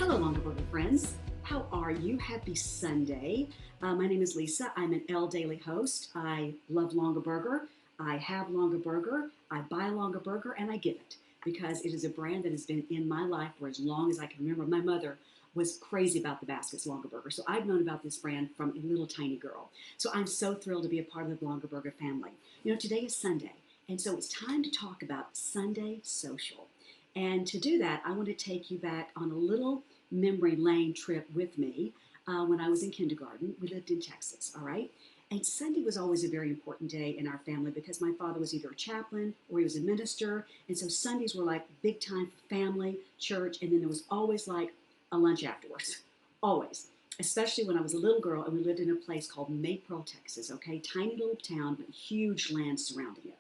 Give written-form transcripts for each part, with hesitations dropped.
Hello, Longaberger friends. How are you? Happy Sunday. My name is Lisa. I'm an L Daily host. I love Longaberger. I have Longaberger. I buy Longaberger and I give it because it is a brand that has been in my life for as long as I can remember. My mother was crazy about the baskets Longaberger, so I've known about this brand from a little tiny girl. So I'm so thrilled to be a part of the Longaberger family. You know, today is Sunday, and so it's time to talk about Sunday social. And to do that, I want to take you back on a little memory lane trip with me when I was in kindergarten. We lived in Texas, all right? And Sunday was always a very important day in our family because my father was either a chaplain or he was a minister. And so Sundays were like big time for family, church, and then there was always like a lunch afterwards. Always. Especially when I was a little girl and we lived in a place called Maypearl, Texas, okay? Tiny little town, but huge land surrounding it.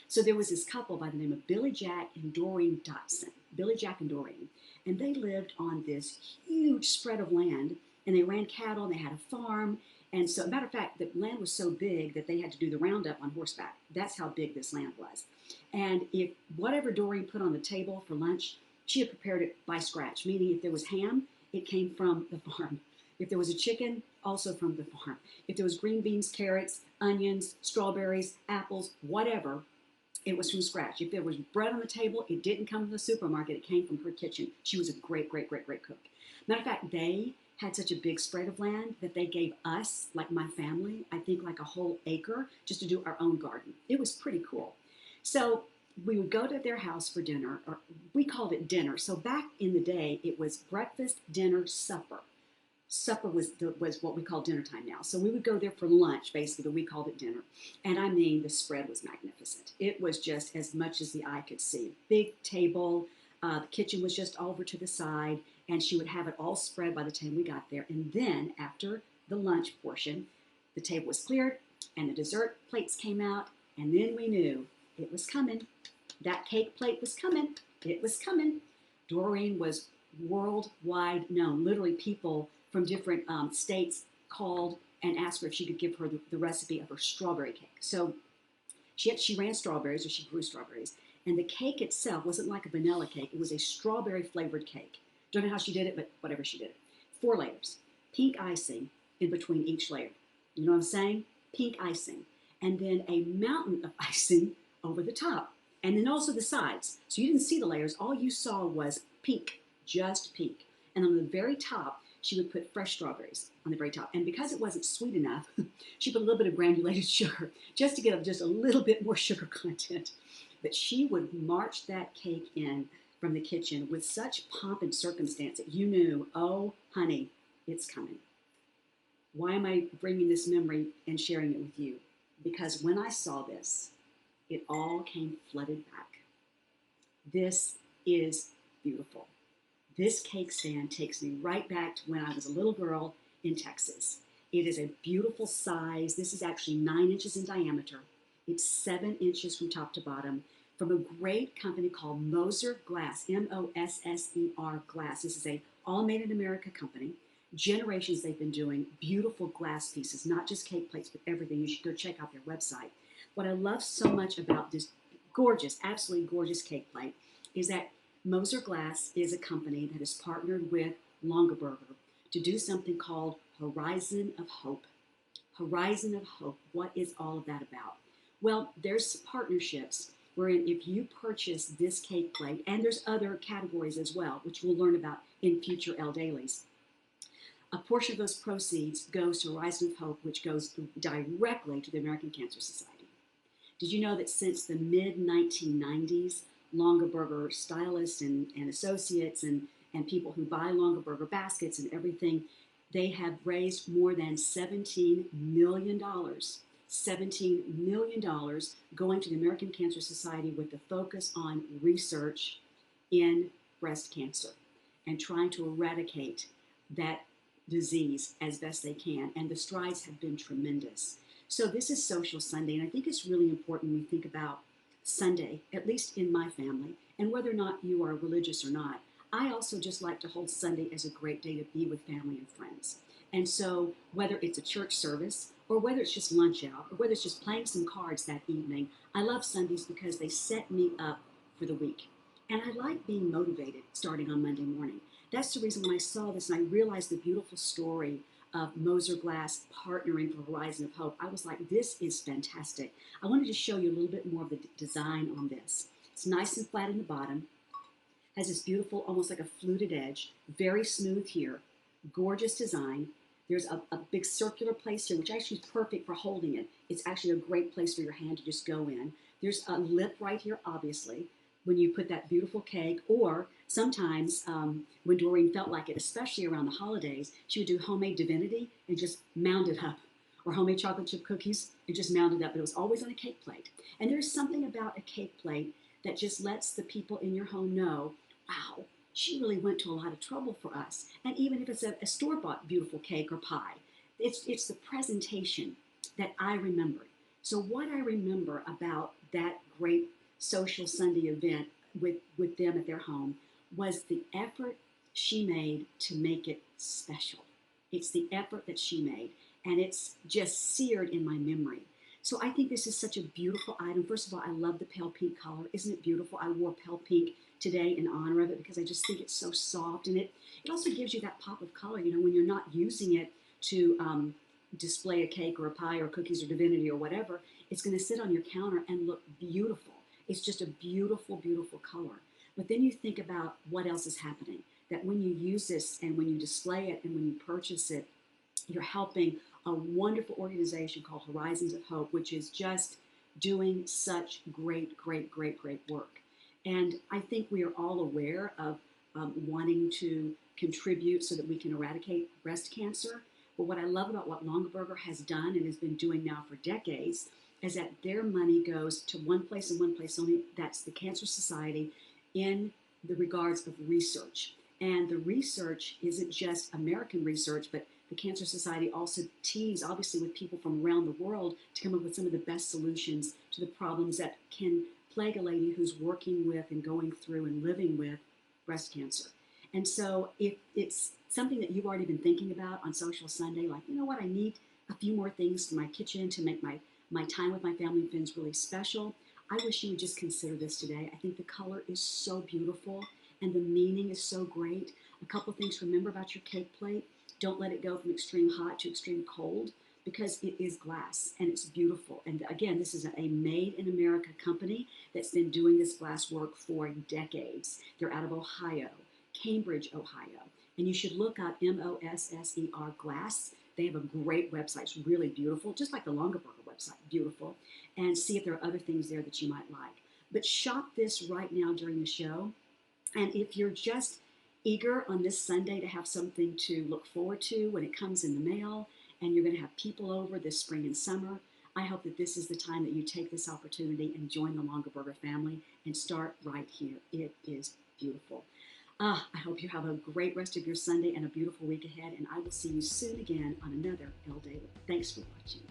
So there was this couple by the name of Billy Jack and Doreen Dotson. Billy Jack and Doreen. And they lived on this huge spread of land, and they ran cattle, and they had a farm. And so, matter of fact, the land was so big that they had to do the roundup on horseback. That's how big this land was. And if whatever Doreen put on the table for lunch, she had prepared it by scratch, meaning if there was ham, it came from the farm. If there was a chicken, also from the farm. If there was green beans, carrots, onions, strawberries, apples, whatever, it was from scratch. If there was bread on the table, it didn't come from the supermarket. It came from her kitchen. She was a great, great, great, great cook. Matter of fact, they had such a big spread of land that they gave us, like my family, I think like a whole acre just to do our own garden. It was pretty cool. So we would go to their house for dinner, or we called it dinner. So back in the day, it was breakfast, dinner, supper. Supper was what we call dinner time now. So we would go there for lunch, basically, but we called it dinner. And I mean, the spread was magnificent. It was just as much as the eye could see. Big table, the kitchen was just over to the side, and she would have it all spread by the time we got there. And then after the lunch portion, the table was cleared, and the dessert plates came out, and then we knew it was coming. That cake plate was coming. It was coming. Doreen was worldwide known. Literally, people from different states called and asked her if she could give her the recipe of her strawberry cake. So she ran strawberries, or she grew strawberries, and the cake itself wasn't like a vanilla cake. It was a strawberry flavored cake. Don't know how she did it, but whatever she did it. 4 layers, pink icing in between each layer. You know what I'm saying? Pink icing. And then a mountain of icing over the top. And then also the sides. So you didn't see the layers. All you saw was pink, just pink. And on the very top, she would put fresh strawberries on the very top. And because it wasn't sweet enough, she put a little bit of granulated sugar just to get just a little bit more sugar content. But she would march that cake in from the kitchen with such pomp and circumstance that you knew, oh, honey, it's coming. Why am I bringing this memory and sharing it with you? Because when I saw this, it all came flooded back. This is beautiful. This cake stand takes me right back to when I was a little girl in Texas. It is a beautiful size. This is actually 9 inches in diameter. It's 7 inches from top to bottom, from a great company called Moser Glass, Mosser Glass. This is a all made in America company. Generations they've been doing beautiful glass pieces, not just cake plates, but everything. You should go check out their website. What I love so much about this gorgeous, absolutely gorgeous cake plate is that Moser Glass is a company that has partnered with Longaberger to do something called Horizon of Hope. Horizon of Hope. What is all of that about? Well, there's partnerships wherein if you purchase this cake plate, and there's other categories as well, which we'll learn about in future L Dailies, a portion of those proceeds goes to Horizon of Hope, which goes directly to the American Cancer Society. Did you know that since the mid-1990s, Longaberger stylists and associates and people who buy Longaberger baskets and everything, they have raised more than $17 million. $17 million going to the American Cancer Society with the focus on research in breast cancer and trying to eradicate that disease as best they can. And the strides have been tremendous. So this is Social Sunday, and I think it's really important when we think about Sunday, at least in my family, and whether or not you are religious or not. I also just like to hold Sunday as a great day to be with family and friends. And so whether it's a church service or whether it's just lunch out or whether it's just playing some cards that evening, I love Sundays because they set me up for the week. And I like being motivated starting on Monday morning. That's the reason when I saw this and I realized the beautiful story of Moser Glass partnering for Horizon of Hope, I was like, this is fantastic. I wanted to show you a little bit more of the design on this. It's nice and flat in the bottom, has this beautiful, almost like a fluted edge, very smooth here, gorgeous design. There's a big circular place here, which actually is perfect for holding it. It's actually a great place for your hand to just go in. There's a lip right here, obviously, when you put that beautiful cake, or sometimes when Doreen felt like it, especially around the holidays, she would do homemade divinity and just mound it up, or homemade chocolate chip cookies and just mound it up. But it was always on a cake plate. And there's something about a cake plate that just lets the people in your home know, wow, she really went to a lot of trouble for us. And even if it's a store-bought beautiful cake or pie, it's the presentation that I remembered. So what I remember about that great social Sunday event with them at their home was the effort she made to make it special. It's the effort that she made, and it's just seared in my memory. So I think this is such a beautiful item. First of all, I love the pale pink color. Isn't it beautiful? I wore pale pink today in honor of it because I just think it's so soft, and it also gives you that pop of color. You know, when you're not using it to display a cake or a pie or cookies or divinity or whatever, it's going to sit on your counter and look beautiful. It's just a beautiful, beautiful color. But then you think about what else is happening. That when you use this and when you display it and when you purchase it, you're helping a wonderful organization called Horizons of Hope, which is just doing such great, great, great, great work. And I think we are all aware of wanting to contribute so that we can eradicate breast cancer. But what I love about what Longaberger has done and has been doing now for decades is that their money goes to one place and one place only. That's the Cancer Society in the regards of research. And the research isn't just American research, but the Cancer Society also teams, obviously, with people from around the world to come up with some of the best solutions to the problems that can plague a lady who's working with and going through and living with breast cancer. And so if it's something that you've already been thinking about on Social Sunday, like, you know what, I need a few more things for my kitchen to make my time with my family and friends really special, I wish you would just consider this today. I think the color is so beautiful and the meaning is so great. A couple things to remember about your cake plate. Don't let it go from extreme hot to extreme cold because it is glass and it's beautiful. And again, this is a made in America company that's been doing this glass work for decades. They're out of Ohio, Cambridge, Ohio. And you should look up Mosser Glass. They have a great website. It's really beautiful, just like the Longaberger website, beautiful. And see if there are other things there that you might like. But shop this right now during the show. And if you're just eager on this Sunday to have something to look forward to when it comes in the mail, and you're going to have people over this spring and summer, I hope that this is the time that you take this opportunity and join the Longaberger family and start right here. It is beautiful. I hope you have a great rest of your Sunday and a beautiful week ahead, and I will see you soon again on another Elle Daily. Thanks for watching.